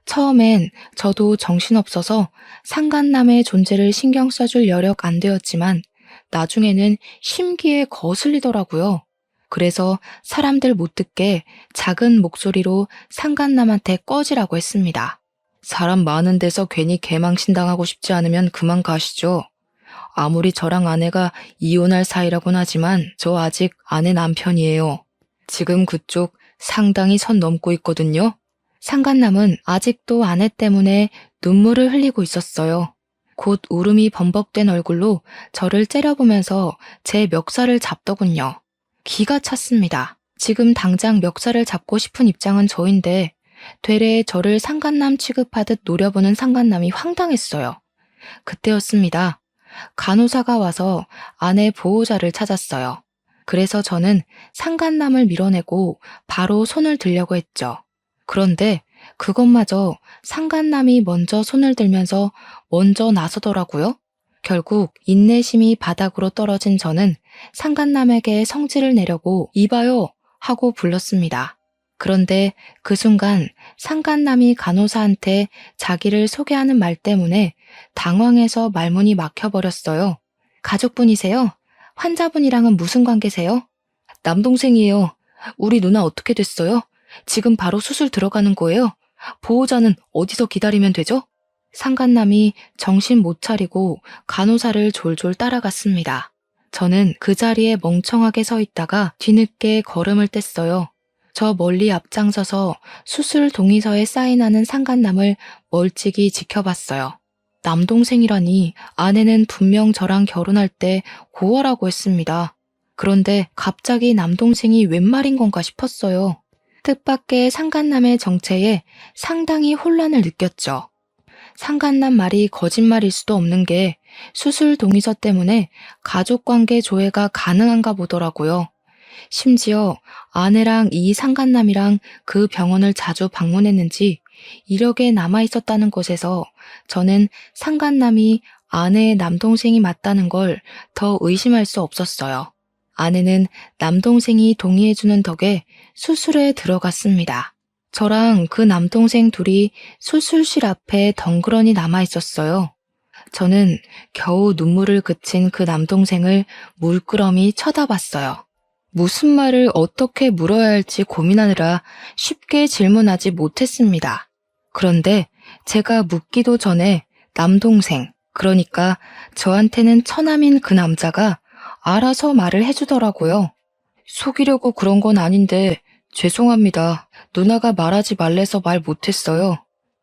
처음엔 저도 정신없어서 상간남의 존재를 신경 써줄 여력 안 되었지만 나중에는 심기에 거슬리더라고요. 그래서 사람들 못 듣게 작은 목소리로 상간남한테 꺼지라고 했습니다. 사람 많은 데서 괜히 개망신당하고 싶지 않으면 그만 가시죠. 아무리 저랑 아내가 이혼할 사이라곤 하지만 저 아직 아내 남편이에요. 지금 그쪽 상당히 선 넘고 있거든요. 상간남은 아직도 아내 때문에 눈물을 흘리고 있었어요. 곧 울음이 범벅된 얼굴로 저를 째려보면서 제 멱살을 잡더군요. 기가 찼습니다. 지금 당장 멱살을 잡고 싶은 입장은 저인데 되레 저를 상간남 취급하듯 노려보는 상간남이 황당했어요. 그때였습니다. 간호사가 와서 아내 보호자를 찾았어요. 그래서 저는 상간남을 밀어내고 바로 손을 들려고 했죠. 그런데 그것마저 상간남이 먼저 손을 들면서 먼저 나서더라고요. 결국 인내심이 바닥으로 떨어진 저는 상간남에게 성질을 내려고 이봐요 하고 불렀습니다. 그런데 그 순간 상간남이 간호사한테 자기를 소개하는 말 때문에 당황해서 말문이 막혀버렸어요. 가족분이세요? 환자분이랑은 무슨 관계세요? 남동생이에요. 우리 누나 어떻게 됐어요? 지금 바로 수술 들어가는 거예요? 보호자는 어디서 기다리면 되죠? 상간남이 정신 못 차리고 간호사를 졸졸 따라갔습니다. 저는 그 자리에 멍청하게 서 있다가 뒤늦게 걸음을 뗐어요. 저 멀리 앞장서서 수술 동의서에 사인하는 상간남을 멀찍이 지켜봤어요. 남동생이라니 아내는 분명 저랑 결혼할 때 고아라고 했습니다. 그런데 갑자기 남동생이 웬 말인 건가 싶었어요. 뜻밖의 상간남의 정체에 상당히 혼란을 느꼈죠. 상간남 말이 거짓말일 수도 없는 게 수술 동의서 때문에 가족관계 조회가 가능한가 보더라고요. 심지어 아내랑 이 상간남이랑 그 병원을 자주 방문했는지 이력에 남아있었다는 것에서 저는 상간남이 아내의 남동생이 맞다는 걸 더 의심할 수 없었어요. 아내는 남동생이 동의해주는 덕에 수술에 들어갔습니다. 저랑 그 남동생 둘이 수술실 앞에 덩그러니 남아있었어요. 저는 겨우 눈물을 그친 그 남동생을 물끄러미 쳐다봤어요. 무슨 말을 어떻게 물어야 할지 고민하느라 쉽게 질문하지 못했습니다. 그런데 제가 묻기도 전에 남동생, 그러니까 저한테는 처남인 그 남자가 알아서 말을 해주더라고요. 속이려고 그런 건 아닌데 죄송합니다. 누나가 말하지 말래서 말 못했어요.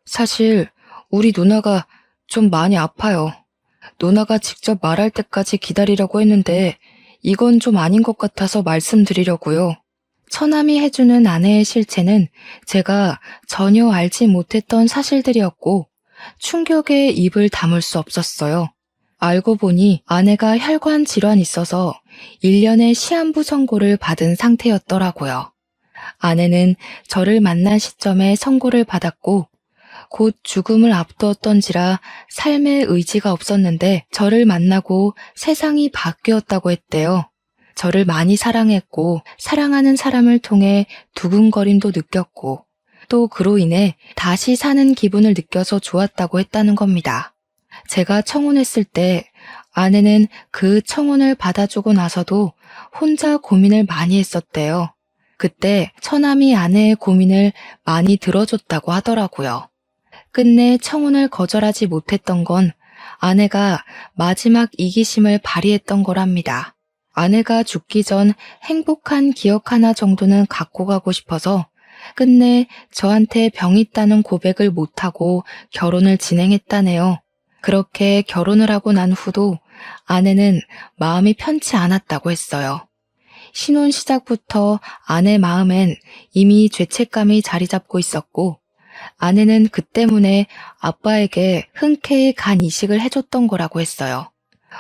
사실 우리 누나가 좀 많이 아파요. 누나가 직접 말할 때까지 기다리려고 했는데 이건 좀 아닌 것 같아서 말씀드리려고요. 처남이 해주는 아내의 실체는 제가 전혀 알지 못했던 사실들이었고 충격에 입을 다물 수 없었어요. 알고 보니 아내가 혈관 질환이 있어서 1년의 시한부 선고를 받은 상태였더라고요. 아내는 저를 만난 시점에 선고를 받았고 곧 죽음을 앞두었던지라 삶의 의지가 없었는데 저를 만나고 세상이 바뀌었다고 했대요. 저를 많이 사랑했고 사랑하는 사람을 통해 두근거림도 느꼈고 또 그로 인해 다시 사는 기분을 느껴서 좋았다고 했다는 겁니다. 제가 청혼했을 때 아내는 그 청혼을 받아주고 나서도 혼자 고민을 많이 했었대요. 그때 처남이 아내의 고민을 많이 들어줬다고 하더라고요. 끝내 청혼을 거절하지 못했던 건 아내가 마지막 이기심을 발휘했던 거랍니다. 아내가 죽기 전 행복한 기억 하나 정도는 갖고 가고 싶어서 끝내 저한테 병 있다는 고백을 못하고 결혼을 진행했다네요. 그렇게 결혼을 하고 난 후도 아내는 마음이 편치 않았다고 했어요. 신혼 시작부터 아내 마음엔 이미 죄책감이 자리 잡고 있었고 아내는 그 때문에 아빠에게 흔쾌히 간 이식을 해줬던 거라고 했어요.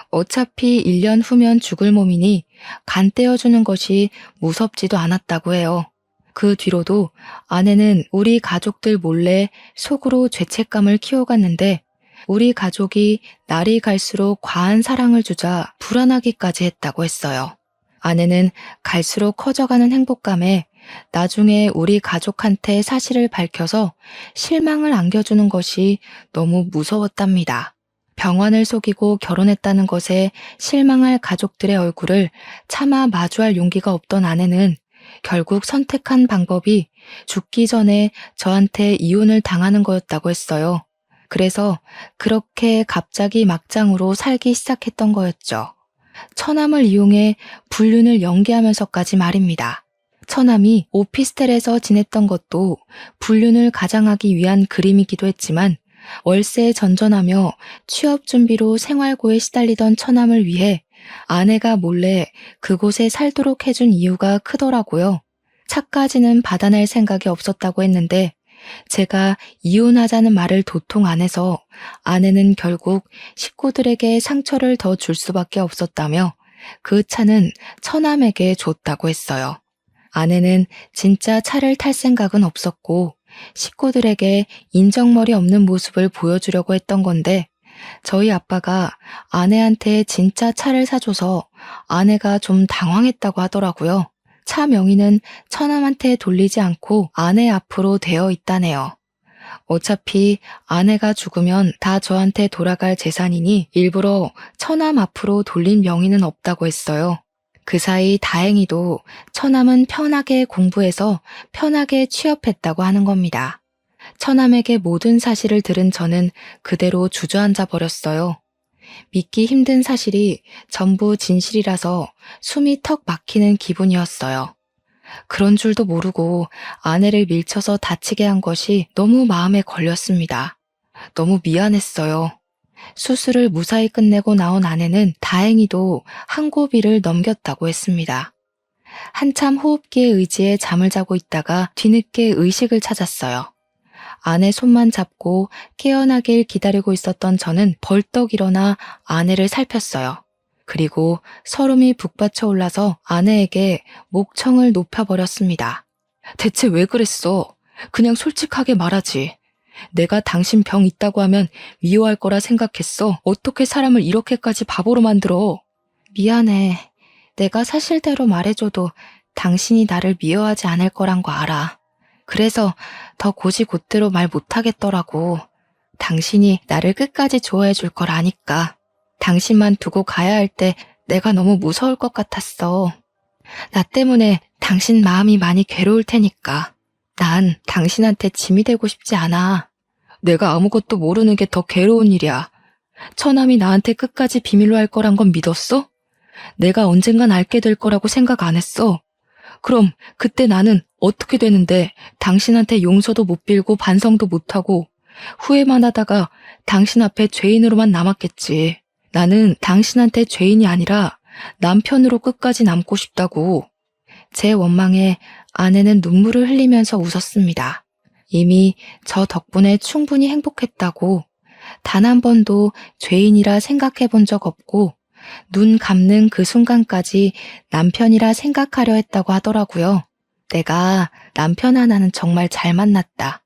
어차피 1년 후면 죽을 몸이니 간 떼어주는 것이 무섭지도 않았다고 해요. 그 뒤로도 아내는 우리 가족들 몰래 속으로 죄책감을 키워갔는데 우리 가족이 날이 갈수록 과한 사랑을 주자 불안하기까지 했다고 했어요. 아내는 갈수록 커져가는 행복감에 나중에 우리 가족한테 사실을 밝혀서 실망을 안겨주는 것이 너무 무서웠답니다. 병환을 속이고 결혼했다는 것에 실망할 가족들의 얼굴을 차마 마주할 용기가 없던 아내는 결국 선택한 방법이 죽기 전에 저한테 이혼을 당하는 거였다고 했어요. 그래서 그렇게 갑자기 막장으로 살기 시작했던 거였죠. 처남을 이용해 불륜을 연기하면서까지 말입니다. 처남이 오피스텔에서 지냈던 것도 불륜을 가장하기 위한 그림이기도 했지만 월세에 전전하며 취업 준비로 생활고에 시달리던 처남을 위해 아내가 몰래 그곳에 살도록 해준 이유가 크더라고요. 차까지는 받아낼 생각이 없었다고 했는데 제가 이혼하자는 말을 도통 안 해서 아내는 결국 식구들에게 상처를 더 줄 수밖에 없었다며 그 차는 처남에게 줬다고 했어요. 아내는 진짜 차를 탈 생각은 없었고 식구들에게 인정머리 없는 모습을 보여주려고 했던 건데 저희 아빠가 아내한테 진짜 차를 사줘서 아내가 좀 당황했다고 하더라고요. 차 명의는 처남한테 돌리지 않고 아내 앞으로 되어 있다네요. 어차피 아내가 죽으면 다 저한테 돌아갈 재산이니 일부러 처남 앞으로 돌린 명의는 없다고 했어요. 그 사이 다행히도 처남은 편하게 공부해서 편하게 취업했다고 하는 겁니다. 처남에게 모든 사실을 들은 저는 그대로 주저앉아 버렸어요. 믿기 힘든 사실이 전부 진실이라서 숨이 턱 막히는 기분이었어요. 그런 줄도 모르고 아내를 밀쳐서 다치게 한 것이 너무 마음에 걸렸습니다. 너무 미안했어요. 수술을 무사히 끝내고 나온 아내는 다행히도 한 고비를 넘겼다고 했습니다. 한참 호흡기에 의지해 잠을 자고 있다가 뒤늦게 의식을 찾았어요. 아내 손만 잡고 깨어나길 기다리고 있었던 저는 벌떡 일어나 아내를 살폈어요. 그리고 서름이 북받쳐 올라서 아내에게 목청을 높여버렸습니다. 대체 왜 그랬어? 그냥 솔직하게 말하지. 내가 당신 병 있다고 하면 미워할 거라 생각했어. 어떻게 사람을 이렇게까지 바보로 만들어? 미안해. 내가 사실대로 말해줘도 당신이 나를 미워하지 않을 거란 거 알아. 그래서 더 고지곳대로 말 못하겠더라고. 당신이 나를 끝까지 좋아해 줄 걸 아니까. 당신만 두고 가야 할 때 내가 너무 무서울 것 같았어. 나 때문에 당신 마음이 많이 괴로울 테니까. 난 당신한테 짐이 되고 싶지 않아. 내가 아무것도 모르는 게 더 괴로운 일이야. 처남이 나한테 끝까지 비밀로 할 거란 건 믿었어? 내가 언젠간 알게 될 거라고 생각 안 했어. 그럼 그때 나는 어떻게 되는데 당신한테 용서도 못 빌고 반성도 못하고 후회만 하다가 당신 앞에 죄인으로만 남았겠지. 나는 당신한테 죄인이 아니라 남편으로 끝까지 남고 싶다고. 제 원망에 아내는 눈물을 흘리면서 웃었습니다. 이미 저 덕분에 충분히 행복했다고, 단 한 번도 죄인이라 생각해 본 적 없고 눈 감는 그 순간까지 남편이라 생각하려 했다고 하더라고요. 내가 남편 하나는 정말 잘 만났다.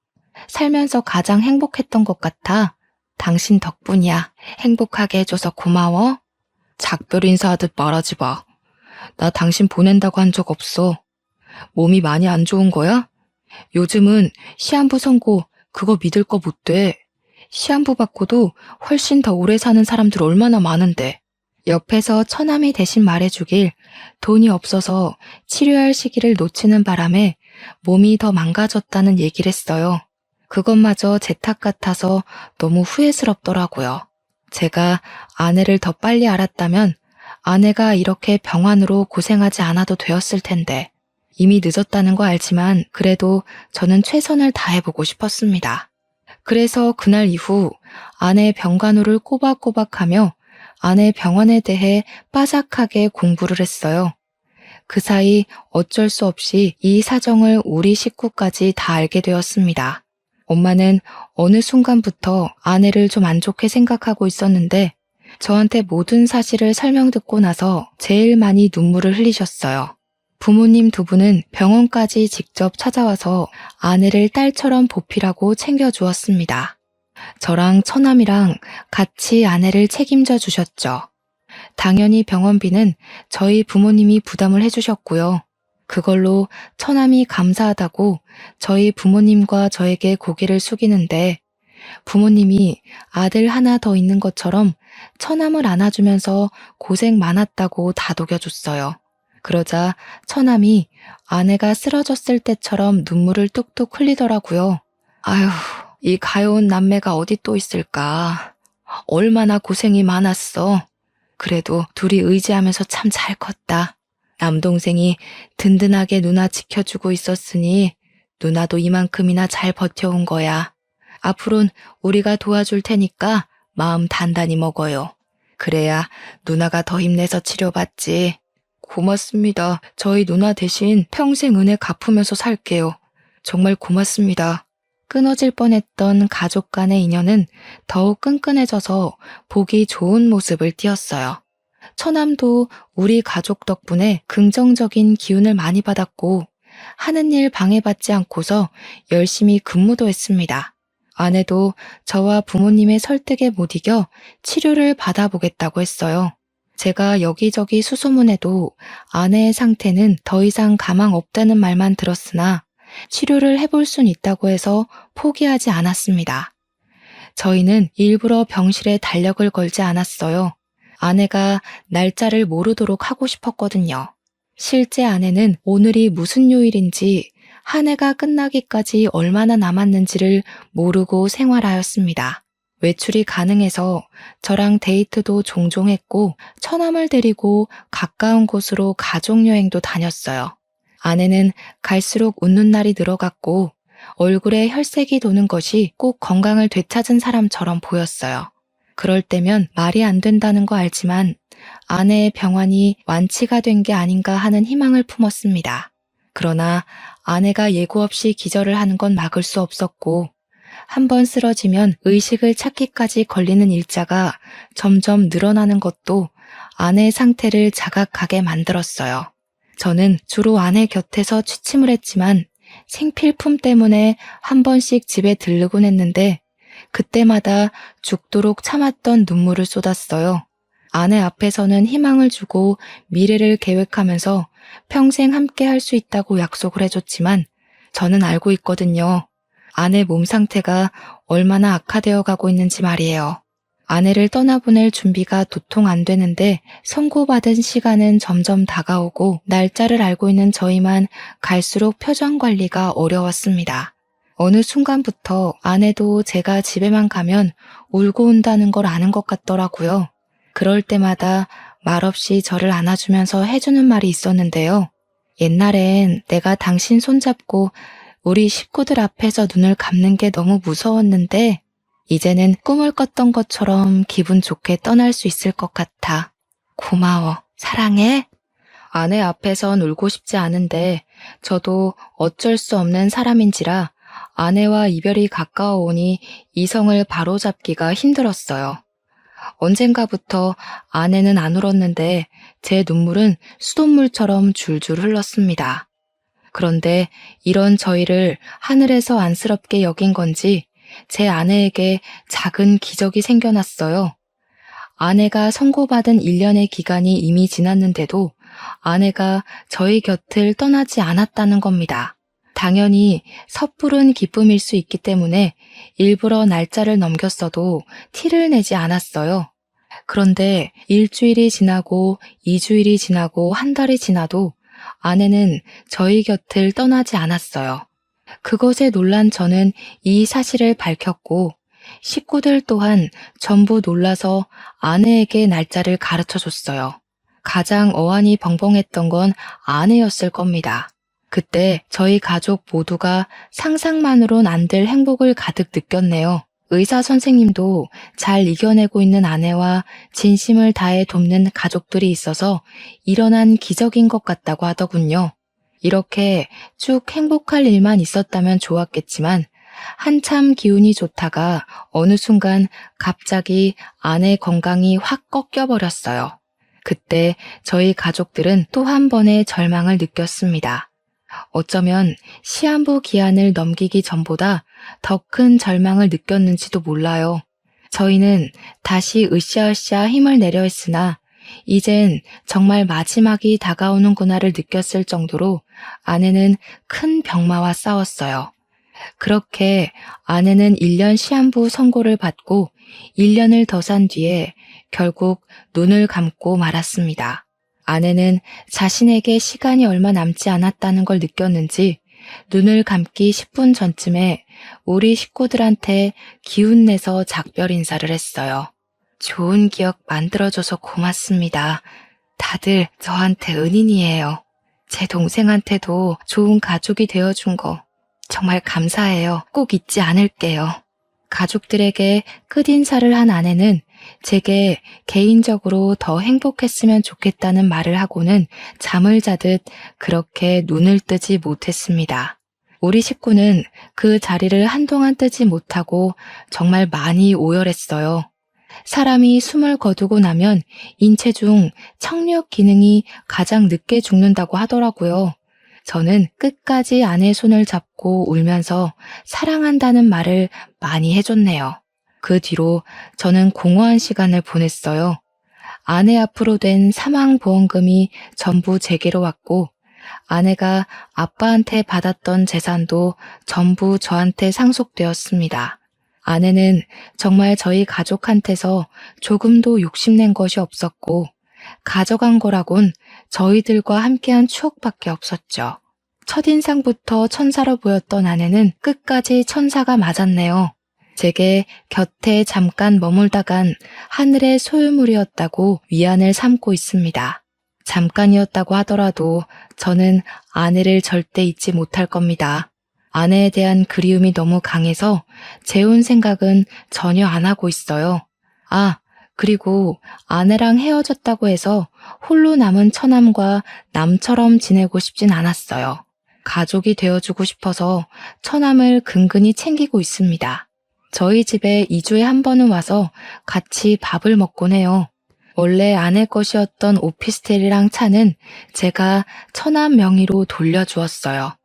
살면서 가장 행복했던 것 같아. 당신 덕분이야. 행복하게 해줘서 고마워. 작별 인사하듯 말하지 마. 나 당신 보낸다고 한 적 없어. 몸이 많이 안 좋은 거야? 요즘은 시한부 선고 그거 믿을 거 못 돼. 시한부 받고도 훨씬 더 오래 사는 사람들 얼마나 많은데. 옆에서 처남이 대신 말해주길 돈이 없어서 치료할 시기를 놓치는 바람에 몸이 더 망가졌다는 얘기를 했어요. 그것마저 제 탓 같아서 너무 후회스럽더라고요. 제가 아내를 더 빨리 알았다면 아내가 이렇게 병환으로 고생하지 않아도 되었을 텐데. 이미 늦었다는 거 알지만 그래도 저는 최선을 다해보고 싶었습니다. 그래서 그날 이후 아내 병간호를 꼬박꼬박하며 아내 병환에 대해 빠삭하게 공부를 했어요. 그 사이 어쩔 수 없이 이 사정을 우리 식구까지 다 알게 되었습니다. 엄마는 어느 순간부터 아내를 좀 안 좋게 생각하고 있었는데 저한테 모든 사실을 설명 듣고 나서 제일 많이 눈물을 흘리셨어요. 부모님 두 분은 병원까지 직접 찾아와서 아내를 딸처럼 보필하고 챙겨주었습니다. 저랑 처남이랑 같이 아내를 책임져 주셨죠. 당연히 병원비는 저희 부모님이 부담을 해주셨고요. 그걸로 처남이 감사하다고 저희 부모님과 저에게 고개를 숙이는데 부모님이 아들 하나 더 있는 것처럼 처남을 안아주면서 고생 많았다고 다독여줬어요. 그러자 처남이 아내가 쓰러졌을 때처럼 눈물을 뚝뚝 흘리더라고요. 아휴, 이 가여운 남매가 어디 또 있을까. 얼마나 고생이 많았어. 그래도 둘이 의지하면서 참 잘 컸다. 남동생이 든든하게 누나 지켜주고 있었으니 누나도 이만큼이나 잘 버텨온 거야. 앞으론 우리가 도와줄 테니까 마음 단단히 먹어요. 그래야 누나가 더 힘내서 치료받지. 고맙습니다. 저희 누나 대신 평생 은혜 갚으면서 살게요. 정말 고맙습니다. 끊어질 뻔했던 가족 간의 인연은 더욱 끈끈해져서 보기 좋은 모습을 띄었어요. 처남도 우리 가족 덕분에 긍정적인 기운을 많이 받았고 하는 일 방해받지 않고서 열심히 근무도 했습니다. 아내도 저와 부모님의 설득에 못 이겨 치료를 받아보겠다고 했어요. 제가 여기저기 수소문해도 아내의 상태는 더 이상 가망 없다는 말만 들었으나 치료를 해볼 순 있다고 해서 포기하지 않았습니다. 저희는 일부러 병실에 달력을 걸지 않았어요. 아내가 날짜를 모르도록 하고 싶었거든요. 실제 아내는 오늘이 무슨 요일인지 한 해가 끝나기까지 얼마나 남았는지를 모르고 생활하였습니다. 외출이 가능해서 저랑 데이트도 종종 했고 처남을 데리고 가까운 곳으로 가족여행도 다녔어요. 아내는 갈수록 웃는 날이 늘어갔고 얼굴에 혈색이 도는 것이 꼭 건강을 되찾은 사람처럼 보였어요. 그럴 때면 말이 안 된다는 거 알지만 아내의 병환이 완치가 된 게 아닌가 하는 희망을 품었습니다. 그러나 아내가 예고 없이 기절을 하는 건 막을 수 없었고 한 번 쓰러지면 의식을 찾기까지 걸리는 일자가 점점 늘어나는 것도 아내의 상태를 자각하게 만들었어요. 저는 주로 아내 곁에서 취침을 했지만 생필품 때문에 한 번씩 집에 들르곤 했는데 그때마다 죽도록 참았던 눈물을 쏟았어요. 아내 앞에서는 희망을 주고 미래를 계획하면서 평생 함께 할 수 있다고 약속을 해줬지만 저는 알고 있거든요. 아내 몸 상태가 얼마나 악화되어 가고 있는지 말이에요. 아내를 떠나보낼 준비가 도통 안 되는데 선고받은 시간은 점점 다가오고 날짜를 알고 있는 저희만 갈수록 표정 관리가 어려웠습니다. 어느 순간부터 아내도 제가 집에만 가면 울고 온다는 걸 아는 것 같더라고요. 그럴 때마다 말없이 저를 안아주면서 해주는 말이 있었는데요. 옛날엔 내가 당신 손잡고 우리 식구들 앞에서 눈을 감는 게 너무 무서웠는데 이제는 꿈을 꿨던 것처럼 기분 좋게 떠날 수 있을 것 같아. 고마워. 사랑해. 아내 앞에선 울고 싶지 않은데 저도 어쩔 수 없는 사람인지라 아내와 이별이 가까워오니 이성을 바로잡기가 힘들었어요. 언젠가부터 아내는 안 울었는데 제 눈물은 수돗물처럼 줄줄 흘렀습니다. 그런데 이런 저희를 하늘에서 안쓰럽게 여긴 건지 제 아내에게 작은 기적이 생겨났어요. 아내가 선고받은 1년의 기간이 이미 지났는데도 아내가 저희 곁을 떠나지 않았다는 겁니다. 당연히 섣부른 기쁨일 수 있기 때문에 일부러 날짜를 넘겼어도 티를 내지 않았어요. 그런데 일주일이 지나고 2주일이 지나고 한 달이 지나도 아내는 저희 곁을 떠나지 않았어요. 그것에 놀란 저는 이 사실을 밝혔고 식구들 또한 전부 놀라서 아내에게 날짜를 가르쳐 줬어요. 가장 어안이 벙벙했던 건 아내였을 겁니다. 그때 저희 가족 모두가 상상만으론 안 될 행복을 가득 느꼈네요. 의사 선생님도 잘 이겨내고 있는 아내와 진심을 다해 돕는 가족들이 있어서 일어난 기적인 것 같다고 하더군요. 이렇게 쭉 행복할 일만 있었다면 좋았겠지만 한참 기운이 좋다가 어느 순간 갑자기 아내 건강이 확 꺾여버렸어요. 그때 저희 가족들은 또 한 번의 절망을 느꼈습니다. 어쩌면 시한부 기한을 넘기기 전보다 더 큰 절망을 느꼈는지도 몰라요. 저희는 다시 으쌰으쌰 힘을 내려 했으나 이젠 정말 마지막이 다가오는구나를 느꼈을 정도로 아내는 큰 병마와 싸웠어요. 그렇게 아내는 1년 시한부 선고를 받고 1년을 더 산 뒤에 결국 눈을 감고 말았습니다. 아내는 자신에게 시간이 얼마 남지 않았다는 걸 느꼈는지 눈을 감기 10분 전쯤에 우리 식구들한테 기운내서 작별 인사를 했어요. 좋은 기억 만들어줘서 고맙습니다. 다들 저한테 은인이에요. 제 동생한테도 좋은 가족이 되어준 거 정말 감사해요. 꼭 잊지 않을게요. 가족들에게 끝인사를 한 아내는 제게 개인적으로 더 행복했으면 좋겠다는 말을 하고는 잠을 자듯 그렇게 눈을 뜨지 못했습니다. 우리 식구는 그 자리를 한동안 뜨지 못하고 정말 많이 오열했어요. 사람이 숨을 거두고 나면 인체 중 청력 기능이 가장 늦게 죽는다고 하더라고요. 저는 끝까지 아내의 손을 잡고 울면서 사랑한다는 말을 많이 해줬네요. 그 뒤로 저는 공허한 시간을 보냈어요. 아내 앞으로 된 사망보험금이 전부 제게로 왔고 아내가 아빠한테 받았던 재산도 전부 저한테 상속되었습니다. 아내는 정말 저희 가족한테서 조금도 욕심낸 것이 없었고 가져간 거라곤 저희들과 함께한 추억밖에 없었죠. 첫인상부터 천사로 보였던 아내는 끝까지 천사가 맞았네요. 제게 곁에 잠깐 머물다간 하늘의 소유물이었다고 위안을 삼고 있습니다. 잠깐이었다고 하더라도 저는 아내를 절대 잊지 못할 겁니다. 아내에 대한 그리움이 너무 강해서 재혼 생각은 전혀 안 하고 있어요. 아, 그리고 아내랑 헤어졌다고 해서 홀로 남은 처남과 남처럼 지내고 싶진 않았어요. 가족이 되어주고 싶어서 처남을 근근히 챙기고 있습니다. 저희 집에 2주에 한 번은 와서 같이 밥을 먹곤 해요. 원래 아내 것이었던 오피스텔이랑 차는 제가 처남 명의로 돌려주었어요.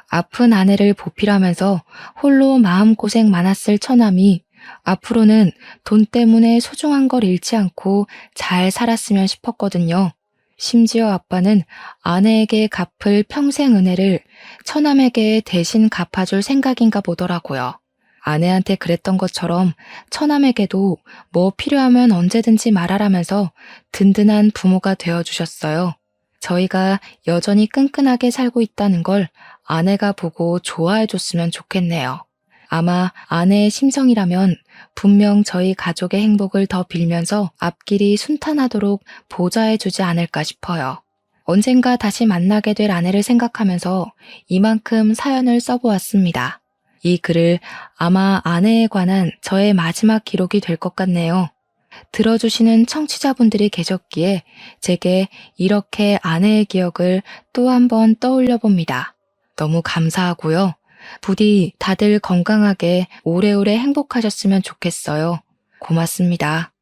아픈 아내를 보필하면서 홀로 마음고생 많았을 처남이 앞으로는 돈 때문에 소중한 걸 잃지 않고 잘 살았으면 싶었거든요. 심지어 아빠는 아내에게 갚을 평생 은혜를 처남에게 대신 갚아줄 생각인가 보더라고요. 아내한테 그랬던 것처럼 처남에게도 뭐 필요하면 언제든지 말하라면서 든든한 부모가 되어주셨어요. 저희가 여전히 끈끈하게 살고 있다는 걸 아내가 보고 좋아해줬으면 좋겠네요. 아마 아내의 심성이라면 분명 저희 가족의 행복을 더 빌면서 앞길이 순탄하도록 보좌해주지 않을까 싶어요. 언젠가 다시 만나게 될 아내를 생각하면서 이만큼 사연을 써보았습니다. 이 글을 아마 아내에 관한 저의 마지막 기록이 될 것 같네요. 들어주시는 청취자분들이 계셨기에 제게 이렇게 아내의 기억을 또 한 번 떠올려 봅니다. 너무 감사하고요. 부디 다들 건강하게 오래오래 행복하셨으면 좋겠어요. 고맙습니다.